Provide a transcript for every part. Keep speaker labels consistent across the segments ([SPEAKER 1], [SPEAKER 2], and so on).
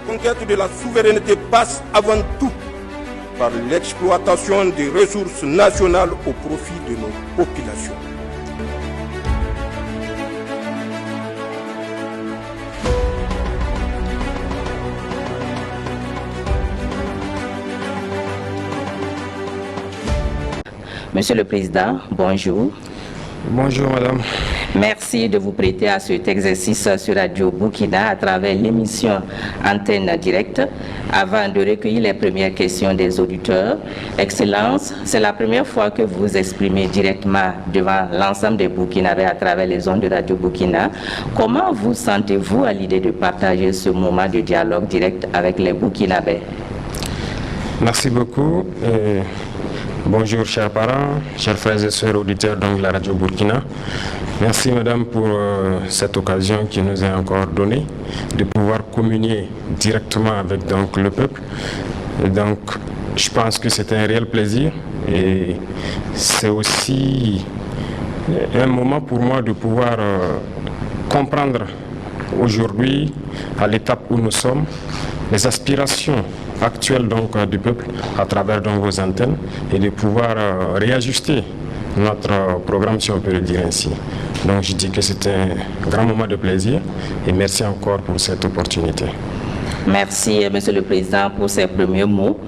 [SPEAKER 1] conquête de la souveraineté passe avant tout par l'exploitation des ressources nationales au profit de nos populations.
[SPEAKER 2] Monsieur le Président, bonjour.
[SPEAKER 3] Bonjour Madame.
[SPEAKER 2] Merci de vous prêter à cet exercice sur Radio Burkina à travers l'émission Antenne Directe. Avant de recueillir les premières questions des auditeurs, Excellence, c'est la première fois que vous vous exprimez directement devant l'ensemble des Burkinabés à travers les ondes de Radio Burkina. Comment vous sentez-vous à l'idée de partager ce moment de dialogue direct avec les Burkinabés?
[SPEAKER 3] Merci beaucoup. Bonjour chers parents, chers frères et sœurs auditeurs de la Radio Burkina. Merci Madame pour cette occasion qui nous est encore donnée de pouvoir communier directement avec le peuple. Et donc je pense que c'est un réel plaisir et c'est aussi un moment pour moi de pouvoir comprendre aujourd'hui, à l'étape où nous sommes, les aspirations actuelles du peuple à travers vos antennes et de pouvoir réajuster notre programme, si on peut le dire ainsi. Donc je dis que c'est un grand moment de plaisir et merci encore pour cette opportunité.
[SPEAKER 2] Merci, Monsieur le Président, pour ces premiers mots.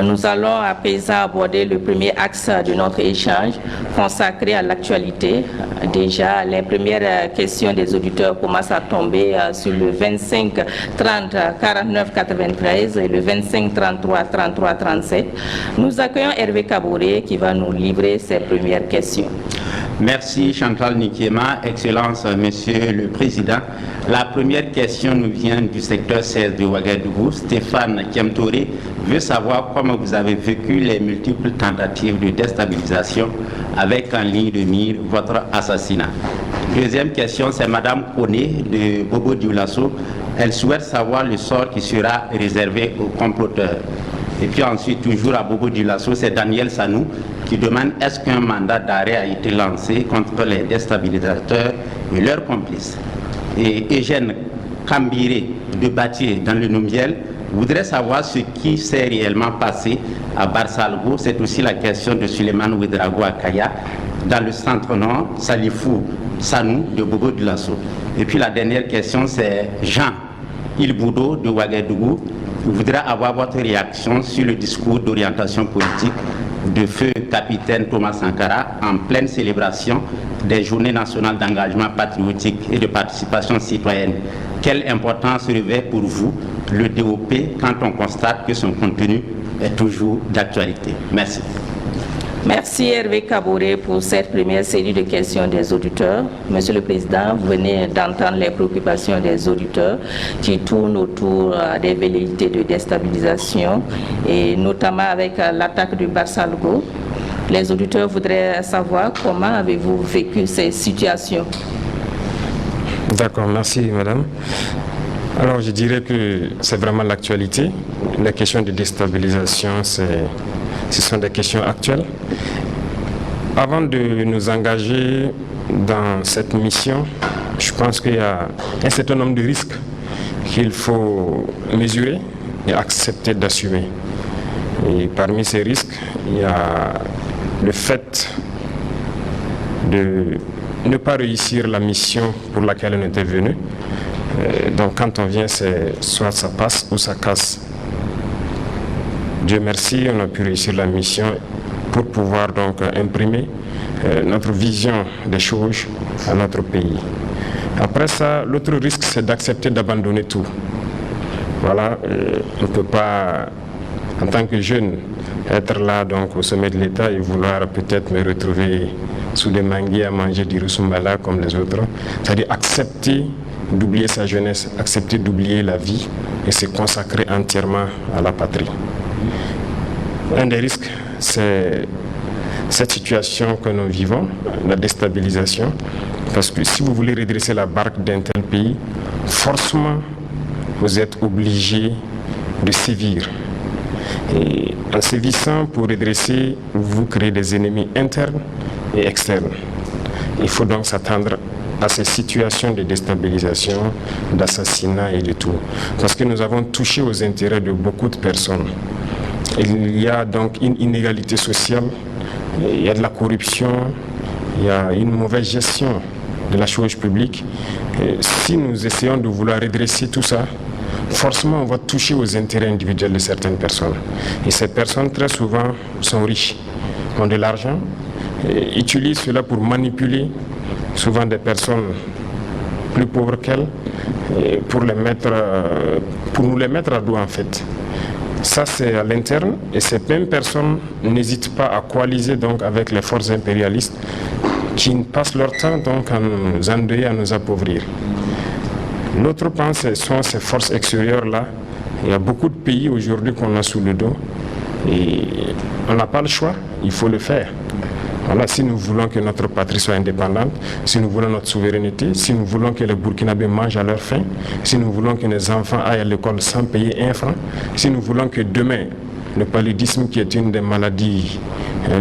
[SPEAKER 2] Nous allons à présent aborder le premier axe de notre échange consacré à l'actualité. Déjà, les premières questions des auditeurs commencent à tomber sur le 25 30 49 93 et le 25 33 33 37. Nous accueillons Hervé Kabouré qui va nous livrer ses premières questions.
[SPEAKER 4] Merci Chantal Nikiema, Excellence Monsieur le Président. La première question nous vient du secteur 16 de Ouagadougou. Stéphane Kiamtouré veut savoir comment vous avez vécu les multiples tentatives de déstabilisation avec en ligne de mire votre assassinat. Deuxième question, c'est Madame Koné de Bobo Dioulasso. Elle souhaite savoir le sort qui sera réservé aux comploteurs. Et puis ensuite, toujours à Bobo Dioulasso, c'est Daniel Sanou qui demande est-ce qu'un mandat d'arrêt a été lancé contre les déstabilisateurs et leurs complices. Et Eugène Kambiré de Batier dans le Noumiel voudrait savoir ce qui s'est réellement passé à Barsalgo. C'est aussi la question de Suleiman Ouedraogo Akaya dans le centre-nord, Salifou Sanou de Bobo Dioulasso. Et puis la dernière question, c'est Jean Ilboudo de Ouagadougou. Je voudrais avoir votre réaction sur le discours d'orientation politique de feu capitaine Thomas Sankara en pleine célébration des journées nationales d'engagement patriotique et de participation citoyenne. Quelle importance revêt pour vous le DOP quand on constate que son contenu est toujours d'actualité? Merci.
[SPEAKER 2] Merci Hervé Kabouré pour cette première série de questions des auditeurs. Monsieur le Président, vous venez d'entendre les préoccupations des auditeurs qui tournent autour des velléités de déstabilisation et notamment avec l'attaque du Barsalgo. Les auditeurs voudraient savoir comment avez-vous vécu ces situations?
[SPEAKER 3] D'accord, merci Madame. Alors je dirais que c'est vraiment l'actualité. La question de déstabilisation, ce sont des questions actuelles. Avant de nous engager dans cette mission, je pense qu'il y a un certain nombre de risques qu'il faut mesurer et accepter d'assumer. Et parmi ces risques, il y a le fait de ne pas réussir la mission pour laquelle on était venu. Donc quand on vient, c'est soit ça passe ou ça casse. Dieu merci, on a pu réussir la mission pour pouvoir donc imprimer notre vision des choses à notre pays. Après ça, l'autre risque, c'est d'accepter d'abandonner tout. Voilà, on ne peut pas, en tant que jeune, être là donc au sommet de l'État et vouloir peut-être me retrouver sous des manguiers à manger du rusumbala comme les autres. C'est-à-dire accepter d'oublier sa jeunesse, accepter d'oublier la vie et se consacrer entièrement à la patrie. Un des risques, c'est cette situation que nous vivons, la déstabilisation, parce que si vous voulez redresser la barque d'un tel pays, forcément, vous êtes obligé de sévir. Et en sévissant pour redresser, vous créez des ennemis internes et externes. Il faut donc s'attendre à ces situations de déstabilisation, d'assassinat et de tout. Parce que nous avons touché aux intérêts de beaucoup de personnes. Il y a donc une inégalité sociale, il y a de la corruption, il y a une mauvaise gestion de la chose publique. Et si nous essayons de vouloir redresser tout ça, forcément on va toucher aux intérêts individuels de certaines personnes. Et ces personnes très souvent sont riches, ont de l'argent, et utilisent cela pour manipuler souvent des personnes plus pauvres qu'elles, pour nous les mettre à dos en fait. Ça c'est à l'interne, et ces mêmes personnes n'hésitent pas à coaliser donc avec les forces impérialistes qui passent leur temps donc à nous endeuiller, à nous appauvrir. L'autre point, ce sont ces forces extérieures-là. Il y a beaucoup de pays aujourd'hui qu'on a sous le dos et on n'a pas le choix, il faut le faire. Voilà, si nous voulons que notre patrie soit indépendante, si nous voulons notre souveraineté, si nous voulons que les Burkinabés mangent à leur faim, si nous voulons que nos enfants aillent à l'école sans payer un franc, si nous voulons que demain, le paludisme qui est une des maladies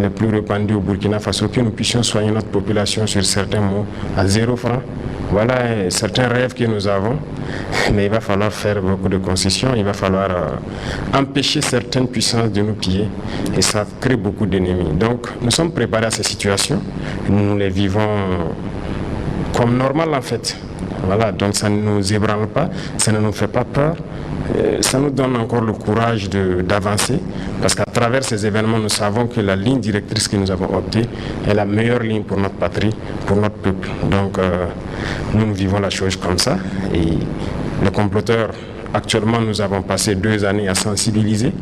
[SPEAKER 3] les plus répandues au Burkina Faso, que nous puissions soigner notre population sur certains mots à 0 franc. Voilà certains rêves que nous avons, mais il va falloir faire beaucoup de concessions, il va falloir empêcher certaines puissances de nous piller et ça crée beaucoup d'ennemis. Donc nous sommes préparés à ces situations, nous les vivons comme normal en fait. Voilà, donc ça ne nous ébranle pas, ça ne nous fait pas peur, ça nous donne encore le courage d'avancer parce qu'à travers ces événements, nous savons que la ligne directrice que nous avons optée est la meilleure ligne pour notre patrie, pour notre peuple. Donc nous vivons la chose comme ça et les comploteurs, actuellement nous avons passé 2 années à sensibiliser,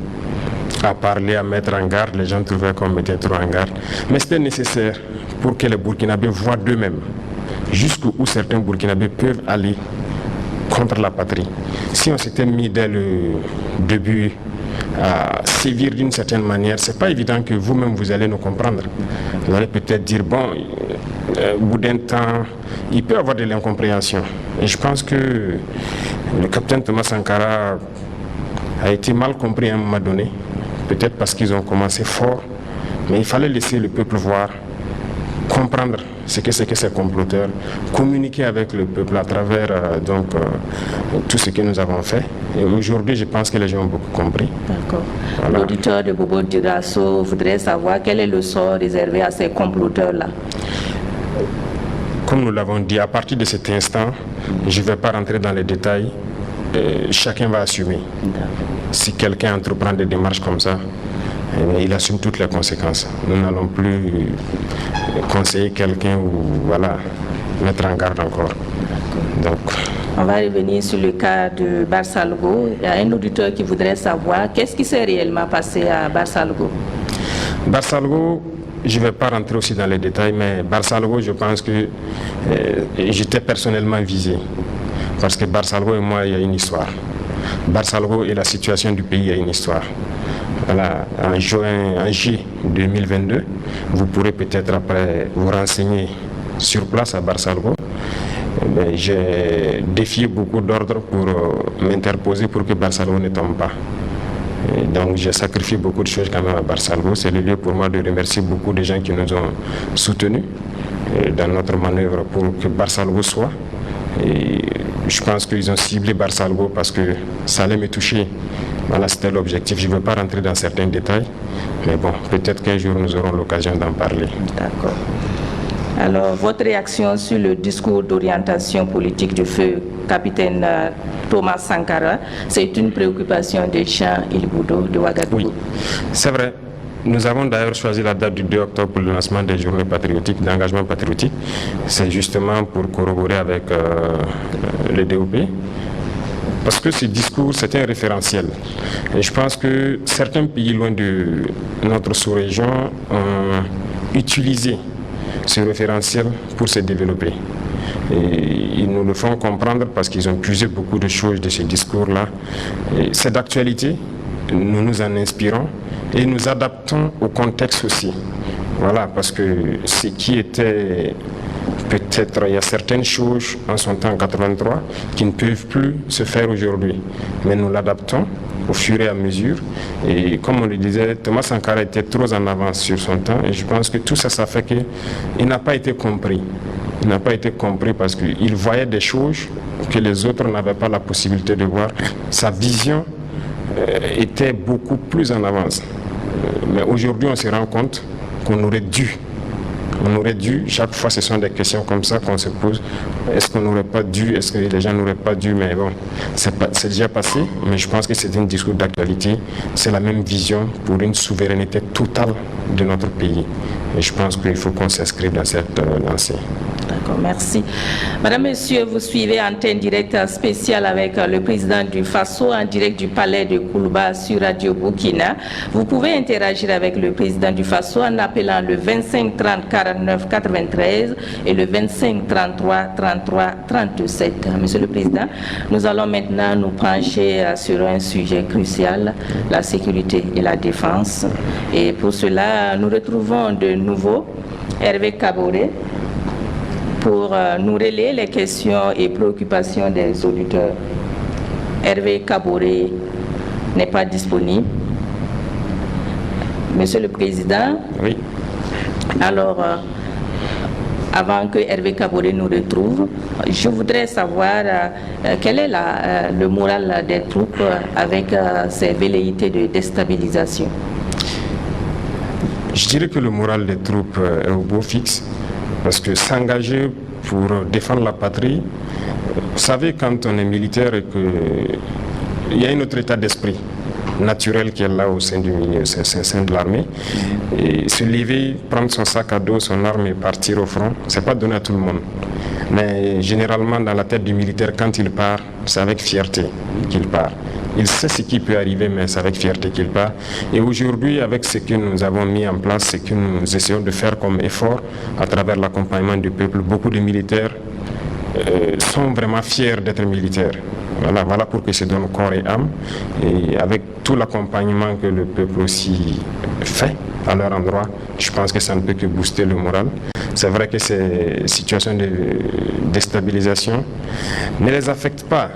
[SPEAKER 3] à parler, à mettre en garde, les gens trouvaient qu'on mettait trop en garde, mais c'était nécessaire pour que les Burkinabés voient d'eux-mêmes jusqu'où certains Burkinabés peuvent aller contre la patrie. Si on s'était mis dès le début à sévir d'une certaine manière, c'est pas évident que vous-même vous allez nous comprendre. Vous allez peut-être dire, bon, au bout d'un temps, il peut y avoir de l'incompréhension. Et je pense que le capitaine Thomas Sankara a été mal compris à un moment donné, peut-être parce qu'ils ont commencé fort, mais il fallait laisser le peuple voir, comprendre ce que c'est que ces comploteurs, communiquer avec le peuple à travers tout ce que nous avons fait. Et aujourd'hui, je pense que les gens ont beaucoup compris.
[SPEAKER 2] D'accord.
[SPEAKER 3] Voilà.
[SPEAKER 2] L'auditeur de Bobo Dioulasso voudrait savoir quel est le sort réservé à ces comploteurs-là.
[SPEAKER 3] Comme nous l'avons dit, à partir de cet instant, je ne vais pas rentrer dans les détails. Chacun va assumer. Si quelqu'un entreprend des démarches comme ça, il assume toutes les conséquences. Nous n'allons plus conseiller quelqu'un ou voilà, mettre en garde encore. Donc,
[SPEAKER 2] on va revenir sur le cas de Barsalgo. Il y a un auditeur qui voudrait savoir qu'est-ce qui s'est réellement passé à Barsalgo.
[SPEAKER 3] Barsalgo, je ne vais pas rentrer aussi dans les détails, mais Barsalgo, je pense que j'étais personnellement visé. Parce que Barsalgo et moi, il y a une histoire. Barsalgo et la situation du pays, il y a une histoire. Voilà, en juillet 2022, vous pourrez peut-être après vous renseigner sur place à Barsalgo. J'ai défié beaucoup d'ordres pour m'interposer pour que Barsalgo ne tombe pas. Et donc j'ai sacrifié beaucoup de choses quand même à Barsalgo. C'est le lieu pour moi de remercier beaucoup de gens qui nous ont soutenus dans notre manœuvre pour que Barsalgo soit. Et je pense qu'ils ont ciblé Barsalgo parce que ça allait me toucher. Voilà, c'était l'objectif. Je ne veux pas rentrer dans certains détails, mais bon, peut-être qu'un jour nous aurons l'occasion d'en parler.
[SPEAKER 2] D'accord. Alors, votre réaction sur le discours d'orientation politique du feu capitaine Thomas Sankara, c'est une préoccupation des Jean Ilboudo de Ouagadougou.
[SPEAKER 3] Oui, c'est vrai. Nous avons d'ailleurs choisi la date du 2 octobre pour le lancement des journées patriotiques, d'engagement patriotique. C'est justement pour corroborer avec le DOP. Parce que ce discours, c'est un référentiel. Et je pense que certains pays loin de notre sous-région ont utilisé ce référentiel pour se développer. Et ils nous le font comprendre parce qu'ils ont puisé beaucoup de choses de ce discours-là. C'est d'actualité, nous nous en inspirons et nous adaptons au contexte aussi. Voilà, parce que ce qui était... Peut-être il y a certaines choses en son temps en 83 qui ne peuvent plus se faire aujourd'hui. Mais nous l'adaptons au fur et à mesure. Et comme on le disait, Thomas Sankara était trop en avance sur son temps. Et je pense que tout ça, ça fait qu'il n'a pas été compris. Il n'a pas été compris parce qu'il voyait des choses que les autres n'avaient pas la possibilité de voir. Sa vision était beaucoup plus en avance. Mais aujourd'hui, on se rend compte qu'on aurait dû, chaque fois ce sont des questions comme ça qu'on se pose. Est-ce qu'on n'aurait pas dû, est-ce que les gens n'auraient pas dû, mais bon, c'est déjà passé, mais je pense que c'est un discours d'actualité. C'est la même vision pour une souveraineté totale de notre pays. Et je pense qu'il faut qu'on s'inscrive dans cette lancée.
[SPEAKER 2] D'accord, merci. Madame, Monsieur, vous suivez Antenne Directe spéciale avec le président du FASO en direct du palais de Koulouba sur Radio Burkina. Vous pouvez interagir avec le président du FASO en appelant le 25 30 49 93 et le 25 33 33 37. Monsieur le Président, nous allons maintenant nous pencher sur un sujet crucial, la sécurité et la défense. Et pour cela, nous retrouvons de nouveau Hervé Kaboré pour nous relayer les questions et préoccupations des auditeurs. Hervé Kaboré n'est pas disponible. Monsieur le Président,
[SPEAKER 3] oui.
[SPEAKER 2] Alors, avant que Hervé Kaboré nous retrouve, je voudrais savoir quel est le moral des troupes avec ces velléités de déstabilisation.
[SPEAKER 3] Je dirais que le moral des troupes est au beau fixe, parce que s'engager pour défendre la patrie, vous savez, quand on est militaire et qu'il y a un autre état d'esprit naturel qui est là au sein de l'armée, et se lever, prendre son sac à dos, son arme et partir au front, c'est pas donné à tout le monde. Mais généralement dans la tête du militaire, quand il part, c'est avec fierté qu'il part. Il sait ce qui peut arriver, mais c'est avec fierté qu'il part. Et aujourd'hui, avec ce que nous avons mis en place, ce que nous essayons de faire comme effort à travers l'accompagnement du peuple, beaucoup de militaires sont vraiment fiers d'être militaires. Voilà pour qu'ils se donnent corps et âme. Et avec tout l'accompagnement que le peuple aussi fait à leur endroit, je pense que ça ne peut que booster le moral. C'est vrai que ces situations de déstabilisation ne les affectent pas,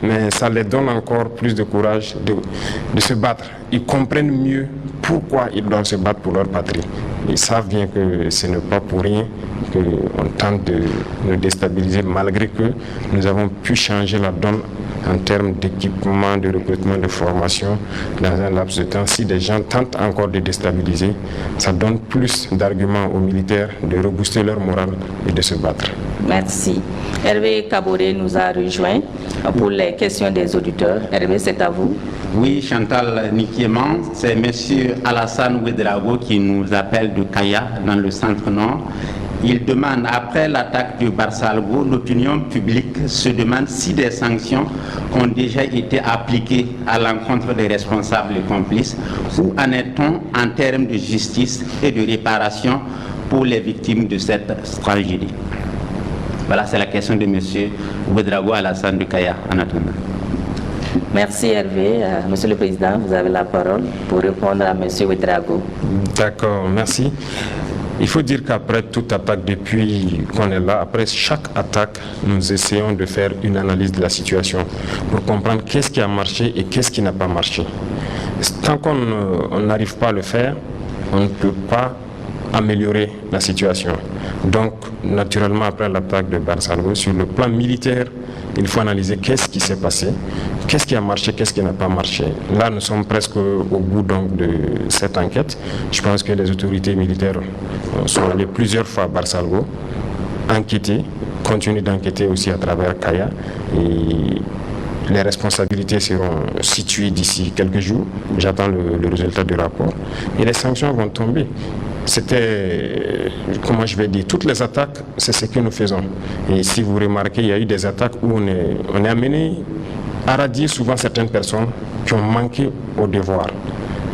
[SPEAKER 3] mais ça les donne encore plus de courage de se battre. Ils comprennent mieux pourquoi ils doivent se battre pour leur patrie. Ils savent bien que ce n'est pas pour rien qu'on tente de nous déstabiliser, malgré que nous avons pu changer la donne en termes d'équipement, de recrutement, de formation dans un laps de temps. Si des gens tentent encore de déstabiliser, ça donne plus d'arguments aux militaires de rebooster leur morale et de se battre.
[SPEAKER 2] Merci. Hervé Kaboré nous a rejoint pour les questions des auditeurs. Hervé, c'est à vous.
[SPEAKER 4] Oui, Chantal Nikiéman, c'est M. Alassane Ouedraogo qui nous appelle de Kaya, dans le centre-nord. Il demande, après l'attaque de Barsalgo, l'opinion publique se demande si des sanctions ont déjà été appliquées à l'encontre des responsables et complices. Où en est-on en termes de justice et de réparation pour les victimes de cette tragédie? Voilà, c'est la question de M. Ouedraogo Alassane de Kaya, en attendant.
[SPEAKER 2] Merci Hervé. Monsieur le Président, vous avez la parole pour répondre à M. Ouedraogo.
[SPEAKER 3] D'accord, merci. Il faut dire qu'après toute attaque, depuis qu'on est là, après chaque attaque, nous essayons de faire une analyse de la situation pour comprendre qu'est-ce qui a marché et qu'est-ce qui n'a pas marché. Tant qu'on n'arrive pas à le faire, on ne peut pas améliorer la situation. Donc, naturellement, après l'attaque de Barsalgo, sur le plan militaire, il faut analyser qu'est-ce qui s'est passé, qu'est-ce qui a marché, qu'est-ce qui n'a pas marché. Là, nous sommes presque au bout donc, de cette enquête. Je pense que les autorités militaires sont allées plusieurs fois à Barsalgo, enquêter, continuer d'enquêter aussi à travers Kaya. Et les responsabilités seront situées d'ici quelques jours. J'attends le résultat du rapport. Et les sanctions vont tomber. C'était, comment je vais dire, toutes les attaques, c'est ce que nous faisons. Et si vous remarquez, il y a eu des attaques où on est amené à radier souvent certaines personnes qui ont manqué au devoir.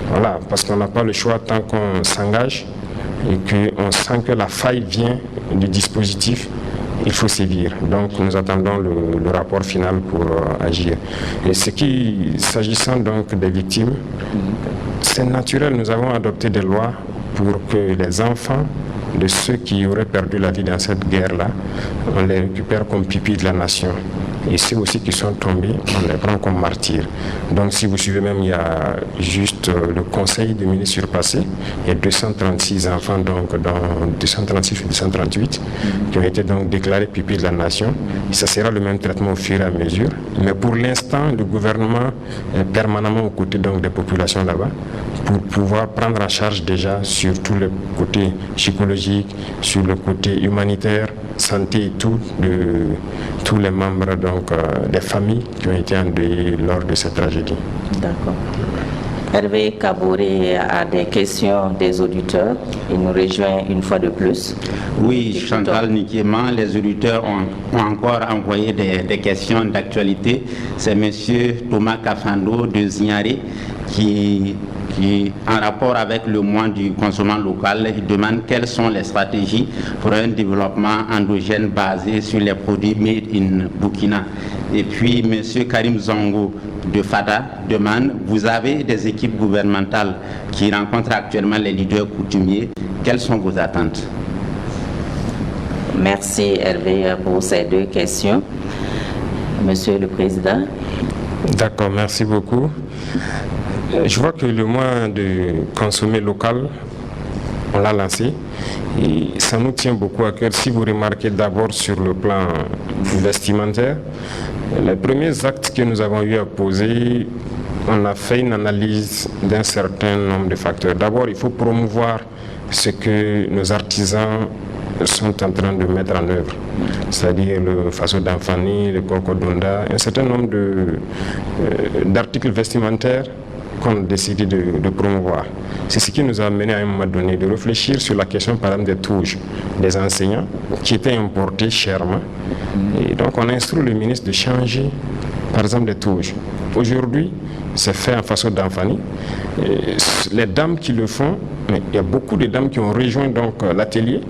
[SPEAKER 3] Voilà, parce qu'on n'a pas le choix tant qu'on s'engage et qu'on sent que la faille vient du dispositif, il faut sévir. Donc nous attendons le rapport final pour agir. Et s'agissant donc des victimes, c'est naturel, nous avons adopté des lois pour que les enfants de ceux qui auraient perdu la vie dans cette guerre-là, on les récupère comme pupilles de la nation. Et ceux aussi qui sont tombés, on les prend comme martyrs. Donc si vous suivez même, il y a juste le conseil des ministres surpassé, il y a 236 enfants, donc dans 236 ou 238, qui ont été donc déclarés pupilles de la nation. Et ça sera le même traitement au fur et à mesure. Mais pour l'instant, le gouvernement est permanemment aux côtés donc, des populations là-bas, pour pouvoir prendre en charge déjà sur tout le côté psychologique, sur le côté humanitaire, santé et tout, de tous les membres donc, des familles qui ont été endeuillées lors de cette tragédie.
[SPEAKER 2] D'accord. Hervé Kabouré a des questions des auditeurs. Il nous rejoint une fois de plus.
[SPEAKER 4] Oui, Chantal Nikéma, les auditeurs ont encore envoyé des questions d'actualité. C'est M. Thomas Kafando de Zignaré qui, en rapport avec le mois du consommant local, il demande quelles sont les stratégies pour un développement endogène basé sur les produits made in Burkina. Et puis M. Karim Zongo de FADA demande, vous avez des équipes gouvernementales qui rencontrent actuellement les leaders coutumiers, quelles sont vos attentes?
[SPEAKER 2] Merci Hervé pour ces deux questions. Monsieur le Président.
[SPEAKER 3] D'accord, merci beaucoup. Je vois que le mois de consommer local, on l'a lancé et ça nous tient beaucoup à cœur. Si vous remarquez d'abord sur le plan vestimentaire, les premiers actes que nous avons eu à poser, on a fait une analyse d'un certain nombre de facteurs. D'abord, il faut promouvoir ce que nos artisans sont en train de mettre en œuvre, c'est-à-dire le faso d'Anfani, le Kokodonda, un certain nombre d'articles vestimentaires qu'on a décidé de promouvoir. C'est ce qui nous a amené à un moment donné de réfléchir sur la question par exemple des touches des enseignants qui étaient importés chèrement. Et donc on a instruit le ministre de changer par exemple des touches. Aujourd'hui, c'est fait en façon d'Anfani. Les dames qui le font, mais il y a beaucoup de dames qui ont rejoint donc l'atelier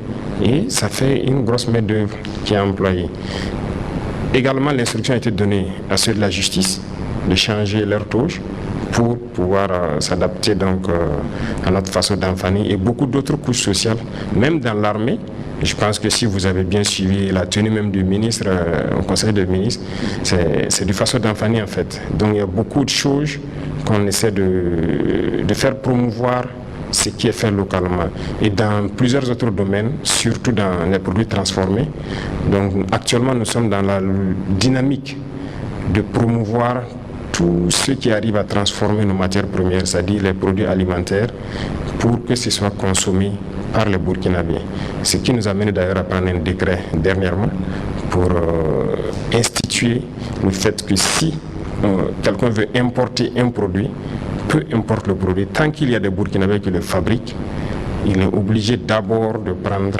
[SPEAKER 3] et ça fait une grosse main-d'œuvre qui est employée. Également, l'instruction a été donnée à ceux de la justice de changer leur touche pour pouvoir s'adapter donc à notre façon d'enfanner et beaucoup d'autres couches sociales, même dans l'armée. Je pense que si vous avez bien suivi la tenue même du ministre au Conseil des ministres, c'est du façon d'enfanner en fait. Donc il y a beaucoup de choses qu'on essaie de faire promouvoir ce qui est fait localement et dans plusieurs autres domaines, surtout dans les produits transformés. Donc actuellement nous sommes dans la dynamique de promouvoir tout ce qui arrive à transformer nos matières premières, c'est-à-dire les produits alimentaires, pour que ce soit consommé par les Burkinabés. Ce qui nous amène d'ailleurs à prendre un décret dernièrement pour instituer le fait que si quelqu'un veut importer un produit, peu importe le produit, tant qu'il y a des Burkinabés qui le fabriquent, il est obligé d'abord de prendre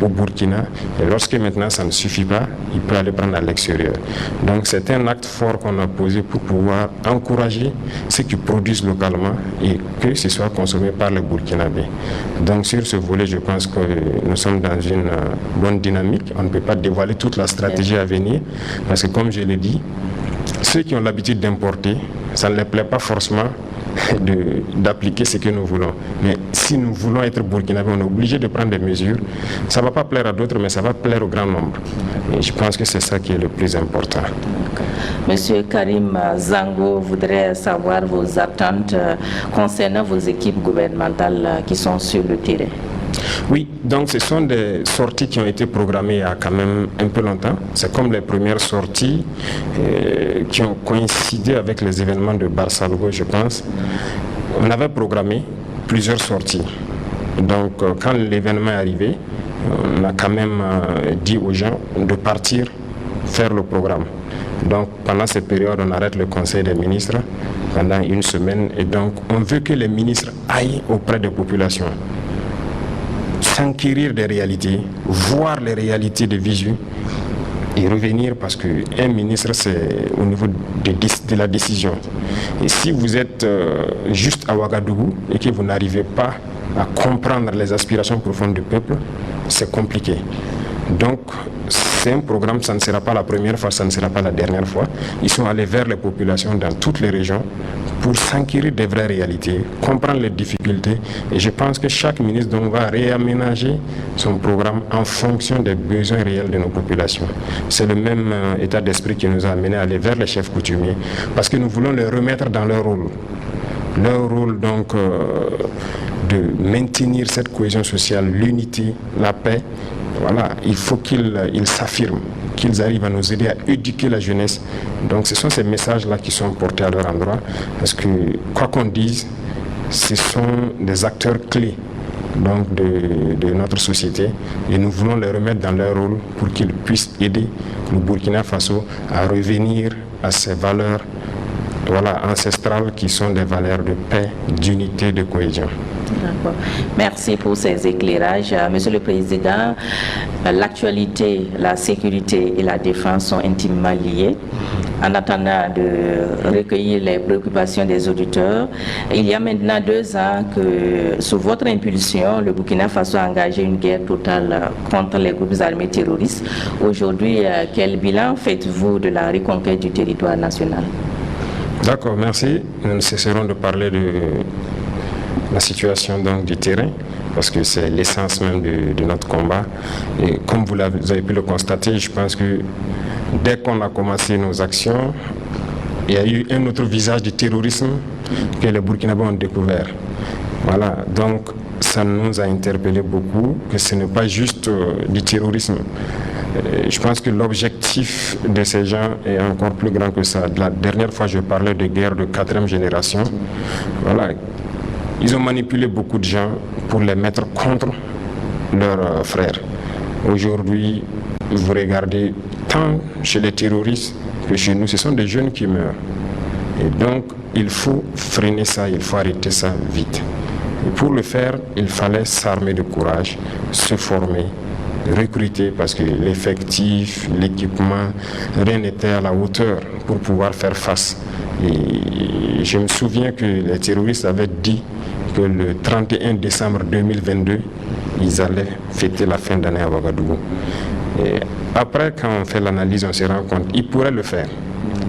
[SPEAKER 3] au Burkina et lorsque maintenant ça ne suffit pas, il peut aller prendre à l'extérieur. Donc c'est un acte fort qu'on a posé pour pouvoir encourager ceux qui produisent localement et que ce soit consommé par les Burkinabés. Donc sur ce volet, je pense que nous sommes dans une bonne dynamique. On ne peut pas dévoiler toute la stratégie à venir parce que comme je l'ai dit, ceux qui ont l'habitude d'importer, ça ne les plaît pas forcément d'appliquer ce que nous voulons. Mais si nous voulons être burkinabés, on est obligé de prendre des mesures. Ça ne va pas plaire à d'autres, mais ça va plaire au grand nombre. Et je pense que c'est ça qui est le plus important.
[SPEAKER 2] Monsieur Karim Zango voudrait savoir vos attentes concernant vos équipes gouvernementales qui sont sur le terrain.
[SPEAKER 3] Oui, donc ce sont des sorties qui ont été programmées il y a quand même un peu longtemps. C'est comme les premières sorties qui ont coïncidé avec les événements de Barsalgo, je pense. On avait programmé plusieurs sorties. Donc quand l'événement est arrivé, on a quand même dit aux gens de partir faire le programme. Donc pendant cette période, on arrête le Conseil des ministres pendant une semaine et donc on veut que les ministres aillent auprès des populations, s'enquérir des réalités, voir les réalités de visu et revenir parce qu'un ministre c'est au niveau de la décision. Et si vous êtes juste à Ouagadougou et que vous n'arrivez pas à comprendre les aspirations profondes du peuple, c'est compliqué. Donc c'est un programme, ça ne sera pas la première fois, ça ne sera pas la dernière fois. Ils sont allés vers les populations dans toutes les régions pour s'enquérir des vraies réalités, comprendre les difficultés. Et je pense que chaque ministre donc va réaménager son programme en fonction des besoins réels de nos populations. C'est le même état d'esprit qui nous a amené à aller vers les chefs coutumiers, parce que nous voulons les remettre dans leur rôle. Leur rôle donc de maintenir cette cohésion sociale, l'unité, la paix. Voilà, il faut qu'ils s'affirment, qu'ils arrivent à nous aider à éduquer la jeunesse. Donc ce sont ces messages-là qui sont portés à leur endroit, parce que quoi qu'on dise, ce sont des acteurs clés donc de notre société, et nous voulons les remettre dans leur rôle pour qu'ils puissent aider le Burkina Faso à revenir à ces valeurs ancestrales qui sont des valeurs de paix, d'unité, de cohésion.
[SPEAKER 2] D'accord. Merci pour ces éclairages. Monsieur le Président, l'actualité, la sécurité et la défense sont intimement liées. En attendant de recueillir les préoccupations des auditeurs, il y a maintenant 2 ans que, sous votre impulsion, le Burkina Faso a engagé une guerre totale contre les groupes armés terroristes. Aujourd'hui, quel bilan faites-vous de la reconquête du territoire national?
[SPEAKER 3] D'accord, merci. Nous ne cesserons de parler de la situation donc du terrain, parce que c'est l'essence même de notre combat. Et comme vous avez pu le constater, je pense que dès qu'on a commencé nos actions, il y a eu un autre visage du terrorisme que les Burkinabés ont découvert. Voilà, donc ça nous a interpellé beaucoup, que ce n'est pas juste du terrorisme. Je pense que l'objectif de ces gens est encore plus grand que ça. La dernière fois, je parlais de guerre de 4e génération. Voilà. Ils ont manipulé beaucoup de gens pour les mettre contre leurs frères. Aujourd'hui, vous regardez tant chez les terroristes que chez nous, ce sont des jeunes qui meurent. Et donc, il faut freiner ça, il faut arrêter ça vite. Et pour le faire, il fallait s'armer de courage, se former, recruter, parce que l'effectif, l'équipement, rien n'était à la hauteur pour pouvoir faire face. Et je me souviens que les terroristes avaient dit que le 31 décembre 2022, ils allaient fêter la fin d'année à Ouagadougou. Et après, quand on fait l'analyse, on se rend compte qu'ils pourraient le faire.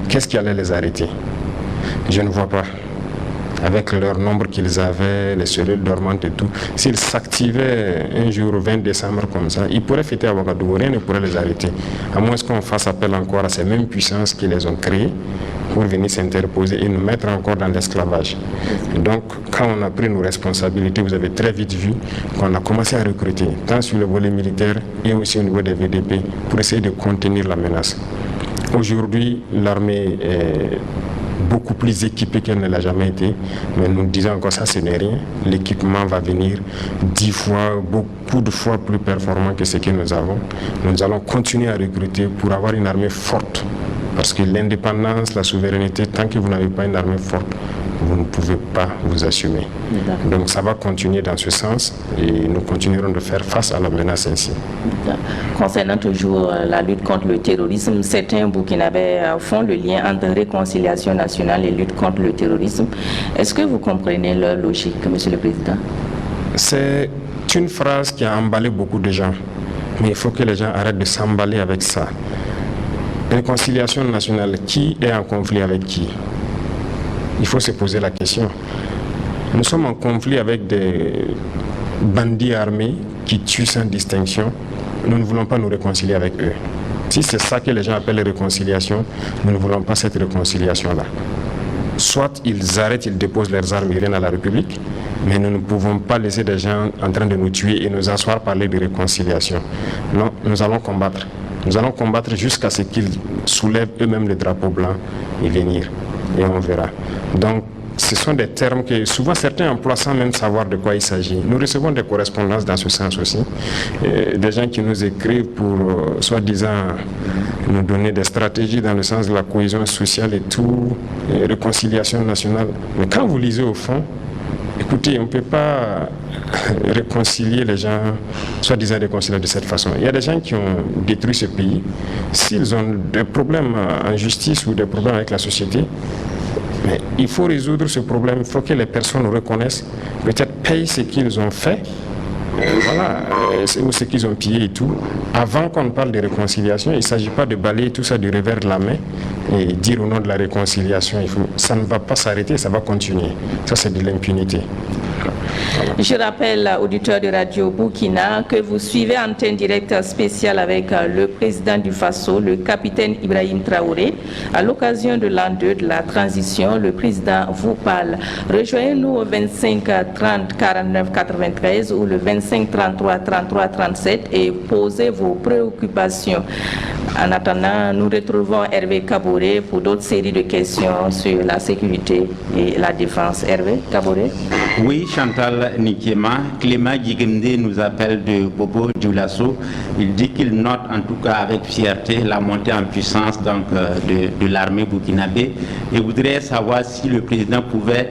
[SPEAKER 3] Qu'est-ce qui allait les arrêter? Je ne vois pas. Avec leur nombre qu'ils avaient, les cellules dormantes et tout, s'ils s'activaient un jour 20 décembre comme ça, ils pourraient fêter à Ouagadougou, rien ne pourrait les arrêter. À moins qu'on fasse appel encore à ces mêmes puissances qui les ont créées pour venir s'interposer et nous mettre encore dans l'esclavage. Donc, quand on a pris nos responsabilités, vous avez très vite vu qu'on a commencé à recruter, tant sur le volet militaire et aussi au niveau des VDP, pour essayer de contenir la menace. Aujourd'hui, l'armée est beaucoup plus équipée qu'elle ne l'a jamais été, mais nous disons encore ça, ce n'est rien. L'équipement va venir 10 fois, beaucoup de fois plus performant que ce que nous avons. Nous allons continuer à recruter pour avoir une armée forte, parce que l'indépendance, la souveraineté, tant que vous n'avez pas une armée forte, vous ne pouvez pas vous assumer. Donc ça va continuer dans ce sens et nous continuerons de faire face à la menace ainsi.
[SPEAKER 2] Concernant toujours la lutte contre le terrorisme, certains Burkinabés font le lien entre réconciliation nationale et lutte contre le terrorisme. Est-ce que vous comprenez leur logique, Monsieur le Président?
[SPEAKER 3] C'est une phrase qui a emballé beaucoup de gens, mais il faut que les gens arrêtent de s'emballer avec ça. Réconciliation nationale, qui est en conflit avec qui? Il faut se poser la question. Nous sommes en conflit avec des bandits armés qui tuent sans distinction. Nous ne voulons pas nous réconcilier avec eux. Si c'est ça que les gens appellent réconciliation, nous ne voulons pas cette réconciliation-là. Soit ils arrêtent, ils déposent leurs armes, ils viennent à la République, mais nous ne pouvons pas laisser des gens en train de nous tuer et nous asseoir parler de réconciliation. Non, nous allons combattre. Nous allons combattre jusqu'à ce qu'ils soulèvent eux-mêmes le drapeau blanc et venir. Et on verra. Donc, ce sont des termes que souvent certains emploient sans même savoir de quoi il s'agit. Nous recevons des correspondances dans ce sens aussi. Des gens qui nous écrivent pour, soi-disant, nous donner des stratégies dans le sens de la cohésion sociale et tout, et réconciliation nationale. Mais quand vous lisez au fond, écoutez, on ne peut pas réconcilier les gens, soi-disant réconcilier de cette façon. Il y a des gens qui ont détruit ce pays. S'ils ont des problèmes en justice ou des problèmes avec la société, mais il faut résoudre ce problème. Il faut que les personnes reconnaissent, peut-être payent ce qu'ils ont fait, ou ce qu'ils ont pillé et tout. Avant qu'on parle de réconciliation, il ne s'agit pas de balayer tout ça du revers de la main et dire au nom de la réconciliation, ça ne va pas s'arrêter, ça va continuer. Ça, c'est de l'impunité.
[SPEAKER 2] Je rappelle, auditeurs de Radio Burkina, que vous suivez Antenne Directe spéciale avec le président du Faso, le capitaine Ibrahim Traoré. À l'occasion de l'an 2 de la transition, le président vous parle. Rejoignez-nous au 25 30 49 93 ou le 25 33 33 37 et posez vos préoccupations. En attendant, nous retrouvons Hervé Kaboré pour d'autres séries de questions sur la sécurité et la défense. Hervé Kaboré.
[SPEAKER 4] Oui, Chantal Nikiema, Clément Guigemde nous appelle de Bobo Dioulasso. Il dit qu'il note en tout cas avec fierté la montée en puissance donc, de l'armée burkinabé et voudrait savoir si le président pouvait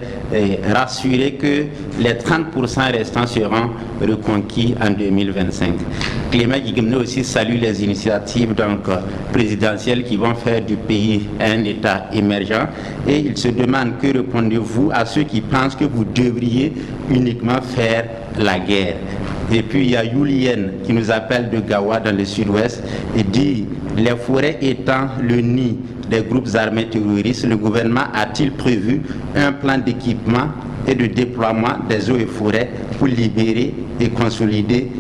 [SPEAKER 4] rassurer que les 30% restants seront reconquis en 2025. Clément Guigemde aussi salue les initiatives donc, présidentielles qui vont faire du pays un État émergent et il se demande que répondez-vous à ceux qui pensent que vous devriez uniquement faire la guerre. Et puis il y a Julien qui nous appelle de Gawa dans le sud-ouest et dit les forêts étant le nid des groupes armés terroristes, le gouvernement a-t-il prévu un plan d'équipement et de déploiement des eaux et forêts pour libérer et consolider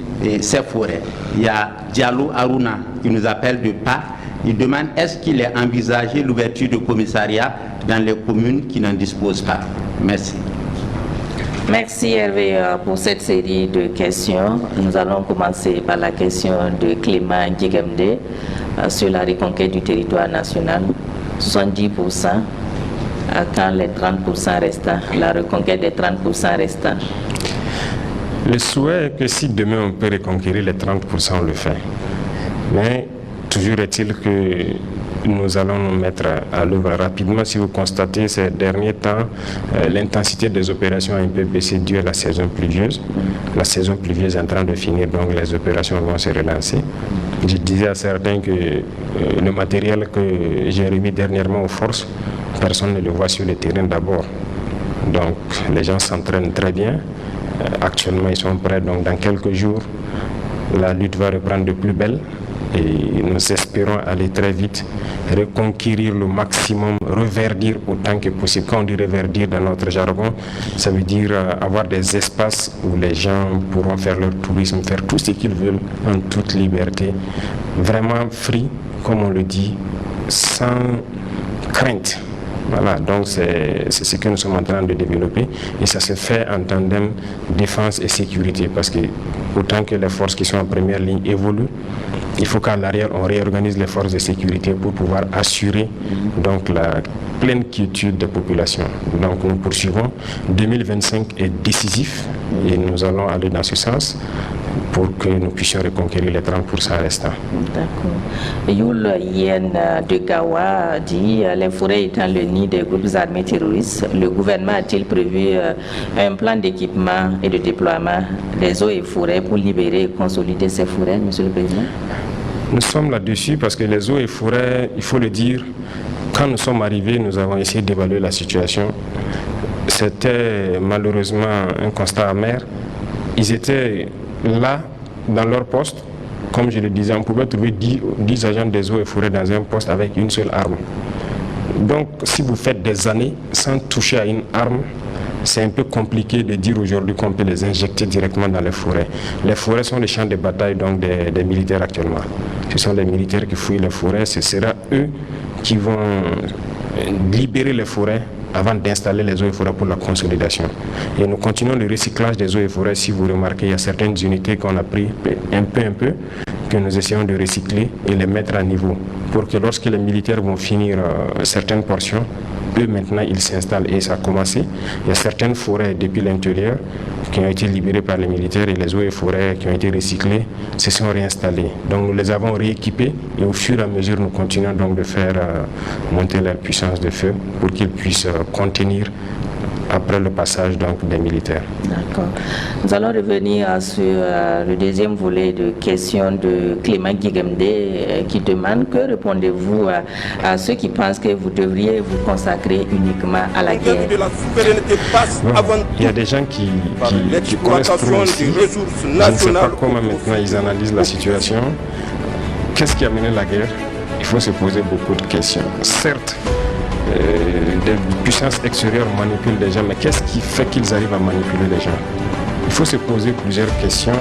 [SPEAKER 4] ces forêts? Il y a Diallo Aruna qui nous appelle de PA. Il demande est-ce qu'il est envisagé l'ouverture de commissariats dans les communes qui n'en disposent pas. Merci.
[SPEAKER 2] Merci Hervé pour cette série de questions. Nous allons commencer par la question de Clément Guigemde sur la reconquête du territoire national. 70% quand les 30% restants, la reconquête des 30% restants.
[SPEAKER 3] Le souhait est que si demain on peut reconquérir les 30%, on le fait. Mais toujours est-il que nous allons nous mettre à l'œuvre rapidement. Si vous constatez ces derniers temps, l'intensité des opérations a un peu baissé dû à la saison pluvieuse. La saison pluvieuse est en train de finir, donc les opérations vont se relancer. Je disais à certains que le matériel que j'ai remis dernièrement aux forces, personne ne le voit sur le terrain d'abord. Donc les gens s'entraînent très bien. Actuellement, ils sont prêts. Donc dans quelques jours, la lutte va reprendre de plus belle. Et nous espérons aller très vite, reconquérir le maximum, reverdir autant que possible. Quand on dit reverdir dans notre jargon, ça veut dire avoir des espaces où les gens pourront faire leur tourisme, faire tout ce qu'ils veulent en toute liberté. Vraiment free, comme on le dit, sans crainte. Voilà, donc c'est ce que nous sommes en train de développer et ça se fait en tandem défense et sécurité parce que autant que les forces qui sont en première ligne évoluent, il faut qu'à l'arrière on réorganise les forces de sécurité pour pouvoir assurer donc la pleine quiétude des populations. Donc nous poursuivons. 2025 est décisif et nous allons aller dans ce sens pour que nous puissions reconquérir les 30% restants.
[SPEAKER 2] D'accord. Yul Yen de Gawa dit les forêts étant le nid des groupes armés terroristes, le gouvernement a-t-il prévu un plan d'équipement et de déploiement des eaux et forêts pour libérer et consolider ces forêts, Monsieur le Président?
[SPEAKER 3] Nous sommes là-dessus parce que les eaux et forêts, il faut le dire, quand nous sommes arrivés, nous avons essayé d'évaluer la situation. C'était malheureusement un constat amer. Ils étaient là, dans leur poste, comme je le disais, on pouvait trouver 10 agents des eaux et forêts dans un poste avec une seule arme. Donc, si vous faites des années sans toucher à une arme, c'est un peu compliqué de dire aujourd'hui qu'on peut les injecter directement dans les forêts. Les forêts sont les champs de bataille donc des militaires actuellement. Ce sont les militaires qui fouillent les forêts. Ce sera eux qui vont libérer les forêts avant d'installer les eaux et forêts pour la consolidation. Et nous continuons le recyclage des eaux et forêts. Si vous remarquez, il y a certaines unités qu'on a pris un peu, que nous essayons de recycler et les mettre à niveau pour que lorsque les militaires vont finir certaines portions, eux maintenant ils s'installent et ça a commencé. Il y a certaines forêts depuis l'intérieur qui ont été libérées par les militaires et les eaux et forêts qui ont été recyclées se sont réinstallées. Donc nous les avons rééquipés et au fur et à mesure nous continuons donc de faire monter leur puissance de feu pour qu'ils puissent contenir après le passage donc, des militaires.
[SPEAKER 2] D'accord. Nous allons revenir sur le deuxième volet de questions de Clément Guigemde qui demande que répondez-vous à ceux qui pensent que vous devriez vous consacrer uniquement à la guerre.
[SPEAKER 1] De la souveraineté passe avant tout.
[SPEAKER 3] Il y a des gens qui connaissent trop aussi. Je ne sais pas comment maintenant ils analysent la situation. Qu'est-ce qui a mené la guerre? il faut se poser beaucoup de questions. Certes, des puissances extérieures manipulent les gens, mais qu'est-ce qui fait qu'ils arrivent à manipuler les gens? Il faut se poser plusieurs questions.